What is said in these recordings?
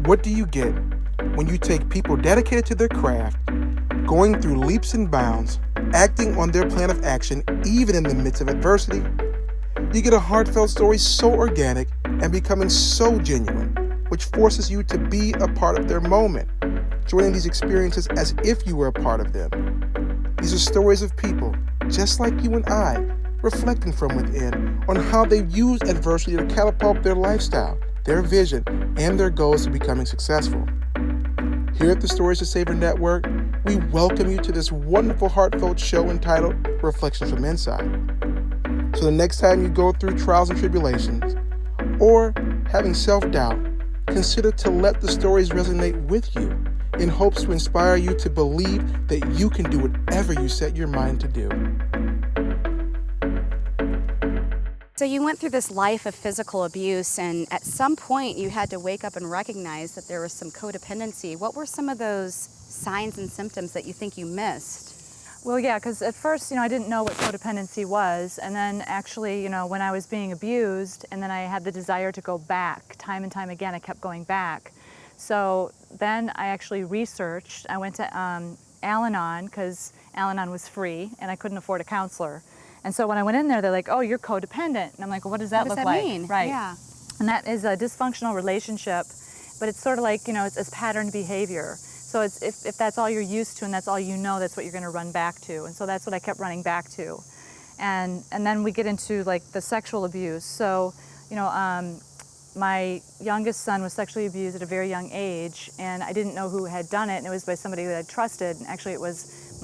What do you get when you take people dedicated to their craft, going through leaps and bounds, acting on their plan of action even in the midst of adversity? You get a heartfelt story so organic and becoming so genuine, which forces you to be a part of their moment, joining these experiences as if you were a part of them. These are stories of people, just like you and I, reflecting from within on how they've used adversity to catapult their lifestyle, their vision, and their goals to becoming successful. Here at the Stories to Savor Network, we welcome you to this wonderful, heartfelt show entitled Reflections from Inside. So the next time you go through trials and tribulations, or having self-doubt, consider to let the stories resonate with you in hopes to inspire you to believe that you can do whatever you set your mind to do. So you went through this life of physical abuse, and at some point you had to wake up and recognize that there was some codependency. What were some of those signs and symptoms that you think you missed? Well, yeah, because at first, I didn't know what codependency was, and then actually, when I was being abused, and then I had the desire to go back, time and time again, I kept going back. So then I actually researched. I went to Al-Anon, because Al-Anon was free, and I couldn't afford a counselor. And so when I went in there, they're like, "Oh, you're codependent." And I'm like, well, what does that look like? What does that mean? Right. Yeah. And that is a dysfunctional relationship, but it's sort of like, it's patterned behavior. So it's, if that's all you're used to and that's all you know, that's what you're going to run back to. And so that's what I kept running back to. And then we get into like the sexual abuse. So, my youngest son was sexually abused at a very young age, and I didn't know who had done it, and it was by somebody who I trusted. And actually it was,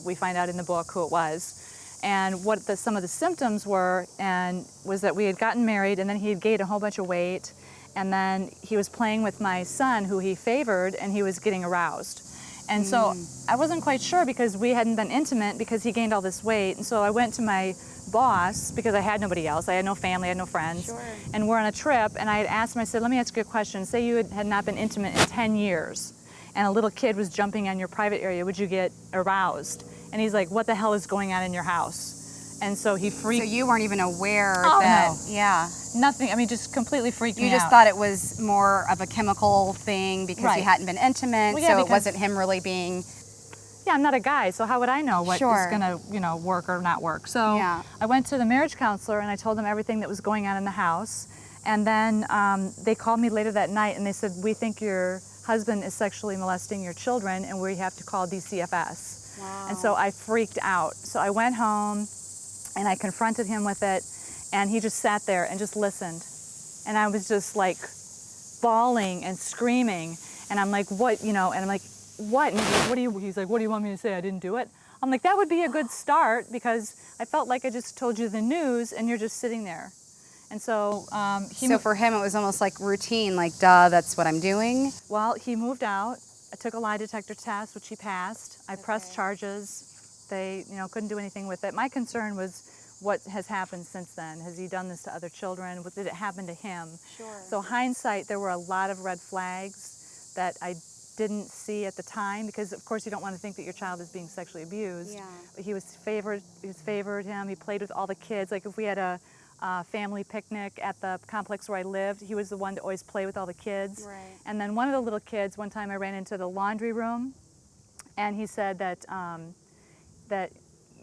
we find out in the book who it was. And what some of the symptoms were, and was that we had gotten married, and then he had gained a whole bunch of weight, and then he was playing with my son, who he favored, and he was getting aroused. And so I wasn't quite sure, because we hadn't been intimate, because he gained all this weight. And so I went to my boss, because I had nobody else. I had no family, I had no friends. Sure. And we're on a trip, and I had asked him, I said, let me ask you a question. Say you had not been intimate in 10 years, and a little kid was jumping on your private area, would you get aroused? And he's like, what the hell is going on in your house? And so he freaked. So you weren't even aware Oh, that, no. yeah. Nothing, just completely freaked me out. You just thought it was more of a chemical thing because Right. you hadn't been intimate, Well, yeah, so it because- wasn't him really being... Yeah, I'm not a guy, so how would I know what Sure. is gonna, work or not work? So Yeah. I went to the marriage counselor and I told them everything that was going on in the house. And then they called me later that night and they said, we think your husband is sexually molesting your children and we have to call DCFS. Wow. And so I freaked out. So I went home and I confronted him with it, and he just sat there and just listened. And I was just like bawling and screaming, and I'm like, what, and I'm like, what? And he's like, what do you want me to say? I didn't do it? I'm like, that would be a good start, because I felt like I just told you the news and you're just sitting there. And so So for him, it was almost like routine, like, duh, that's what I'm doing. Well, he moved out. I took a lie detector test, which he passed. I pressed charges. They, couldn't do anything with it. My concern was what has happened since then. Has he done this to other children? What did it happen to him? Sure. So hindsight, there were a lot of red flags that I didn't see at the time, because of course you don't want to think that your child is being sexually abused. Yeah. But he favored him. He played with all the kids. Like if we had a family picnic at the complex where I lived, he was the one to always play with all the kids. Right. And then one of the little kids, one time I ran into the laundry room, and he said that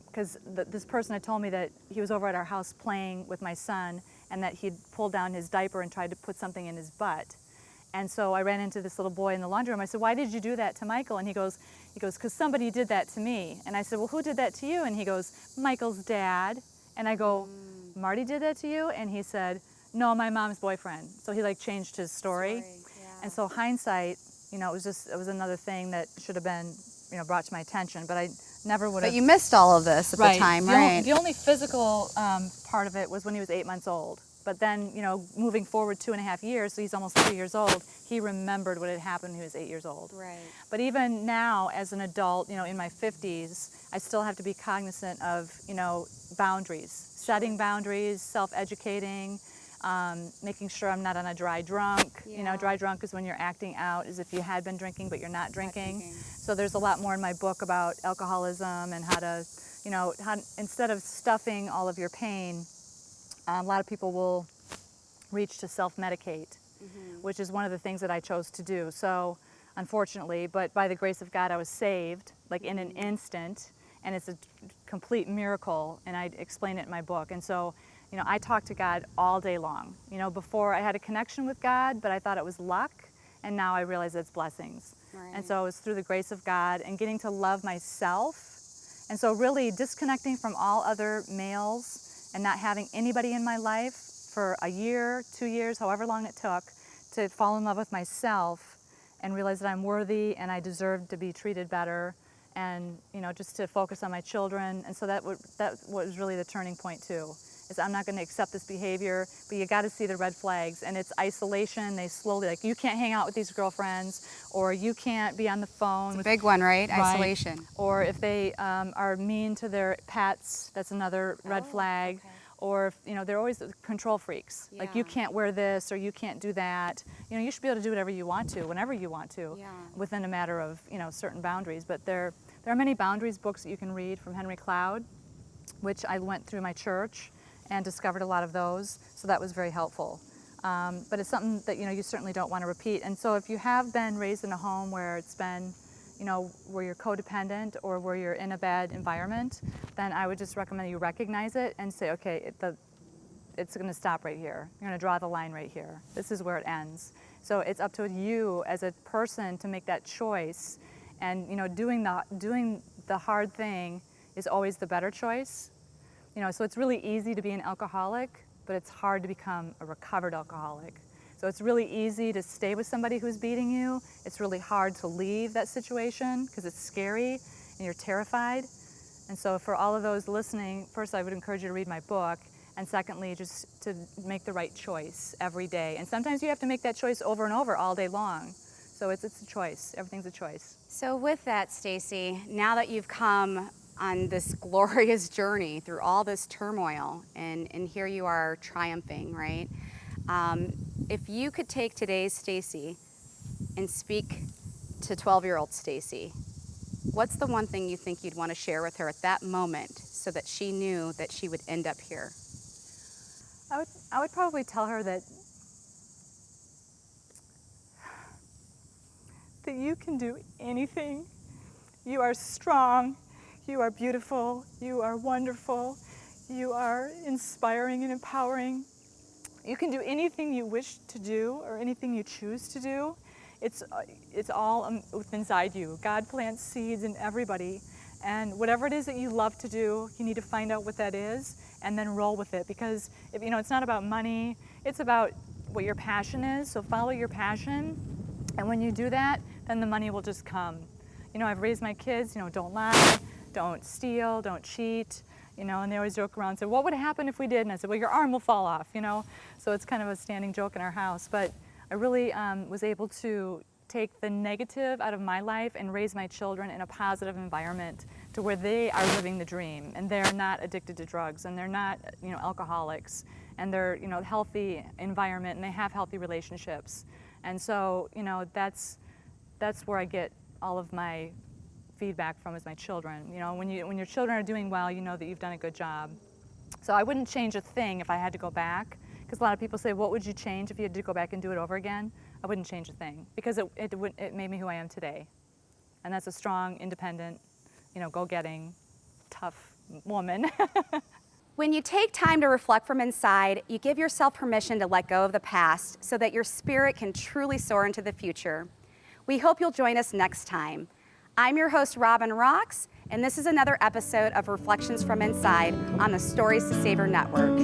because this person had told me that he was over at our house playing with my son, and that he'd pulled down his diaper and tried to put something in his butt. And so I ran into this little boy in the laundry room. I said, why did you do that to Michael? And he goes, because somebody did that to me. And I said, well, who did that to you? And he goes, Michael's dad. And I go, Marty did that to you? And he said, no, my mom's boyfriend. So he changed his story. Yeah. And so hindsight, it was another thing that should have been, brought to my attention, but I never would have. But you missed all of this at the time, right? The only physical part of it was when he was 8 months old. But then, moving forward 2.5 years, so he's almost 3 years old, he remembered what had happened when he was 8 years old. Right. But even now, as an adult, in my 50s, I still have to be cognizant of, boundaries, setting boundaries, self-educating, making sure I'm not on a dry drunk. Yeah. Dry drunk is when you're acting out as if you had been drinking, but you're not drinking. So there's a lot more in my book about alcoholism and how to, instead of stuffing all of your pain, a lot of people will reach to self-medicate. which is one of the things that I chose to do. So unfortunately, but by the grace of God, I was saved like in an instant, and it's a complete miracle, and I explain it in my book. And so, you know, I talk to God all day long. You know, before I had a connection with God, but I thought it was luck, and now I realize it's blessings. Right. And so it's through the grace of God and getting to love myself. And so really disconnecting from all other males and not having anybody in my life for a year, 2 years, however long it took, to fall in love with myself and realize that I'm worthy and I deserve to be treated better, and, you know, just to focus on my children. And so that was really the turning point too, is I'm not going to accept this behavior, but you got to see the red flags. And it's isolation. They slowly, like, you can't hang out with these girlfriends, or you can't be on the phone. It's a big one, right? Isolation. Or if they are mean to their pets, that's another red flag. Okay. Or, you know, they're always control freaks. Like, you Yeah. can't wear this, or you can't do that. You know, you should be able to do whatever you want to, whenever you want to, Yeah. within a matter of, you know, certain boundaries. But there are many boundaries books that you can read from Henry Cloud, which I went through my church and discovered a lot of those, so that was very helpful. But it's something that, you know, you certainly don't want to repeat. And so if you have been raised in a home where it's been, you know, where you're codependent or where you're in a bad environment, then I would just recommend you recognize it and say, okay, it's going to stop right here. You're going to draw the line right here. This is where it ends. So it's up to you as a person to make that choice. And, you know, doing the hard thing is always the better choice. You know, so it's really easy to be an alcoholic, but it's hard to become a recovered alcoholic. So it's really easy to stay with somebody who's beating you. It's really hard to leave that situation because it's scary and you're terrified. And so for all of those listening, first I would encourage you to read my book, and secondly, just to make the right choice every day. And sometimes you have to make that choice over and over all day long. So it's a choice. Everything's a choice. So with that, Stacy, now that you've come on this glorious journey through all this turmoil, and here you are triumphing, right? If you could take today's Stacy and speak to 12-year-old Stacy, what's the one thing you think you'd want to share with her at that moment so that she knew that she would end up here? I would probably tell her that you can do anything. You are strong, you are beautiful, you are wonderful, you are inspiring and empowering. You can do anything you wish to do or anything you choose to do. It's all inside you. God plants seeds in everybody, and whatever it is that you love to do, you need to find out what that is and then roll with it, because if, you know, it's not about money, it's about what your passion is. So follow your passion, and when you do that, then the money will just come. You know, I've raised my kids, you know, don't lie, don't steal, don't cheat, you know, and they always joke around and say, what would happen if we did? And I said, well, your arm will fall off, you know. So it's kind of a standing joke in our house. But I really was able to take the negative out of my life and raise my children in a positive environment to where they are living the dream, and they're not addicted to drugs, and they're not, you know, alcoholics, and they're, you know, healthy environment, and they have healthy relationships. And so, you know, that's where I get all of my feedback from, is my children. You know, when your children are doing well, you know that you've done a good job. So I wouldn't change a thing if I had to go back, because a lot of people say, what would you change if you had to go back and do it over again? I wouldn't change a thing, because it made me who I am today. And that's a strong, independent, you know, go-getting, tough woman. When you take time to reflect from inside, you give yourself permission to let go of the past so that your spirit can truly soar into the future. We hope you'll join us next time. I'm your host, Robynn Roxx, and this is another episode of Reflections from Inside on the Stories to SAVOR Network.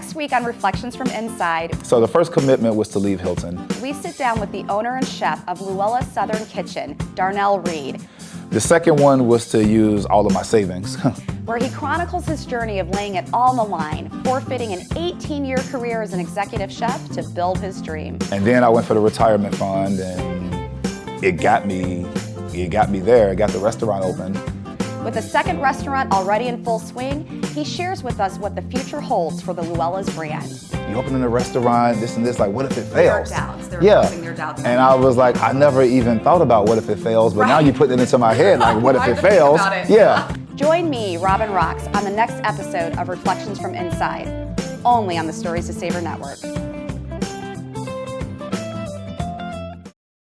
Next week on Reflections from Inside, So the first commitment was to leave Hilton. we sit down with the owner and chef of Luella's Southern Kitchen, Darnell Reed, The second one was to use all of my savings. where he chronicles his journey of laying it all on the line, forfeiting an 18-year career as an executive chef to build his dream. And then I went for the retirement fund, and it got me there. It got the restaurant open. With a second restaurant already in full swing, he shares with us what the future holds for the Luella's brand. You opening a restaurant, this and this, like, what if it fails? They're Yeah. voicing their doubts. And I was like, I never even thought about what if it fails, but now Right. you put it into my head, like, what if I it have to think fails? about it. Yeah. Join me, Robynn Roxx, on the next episode of Reflections from Inside, only on the Stories to Savor Network.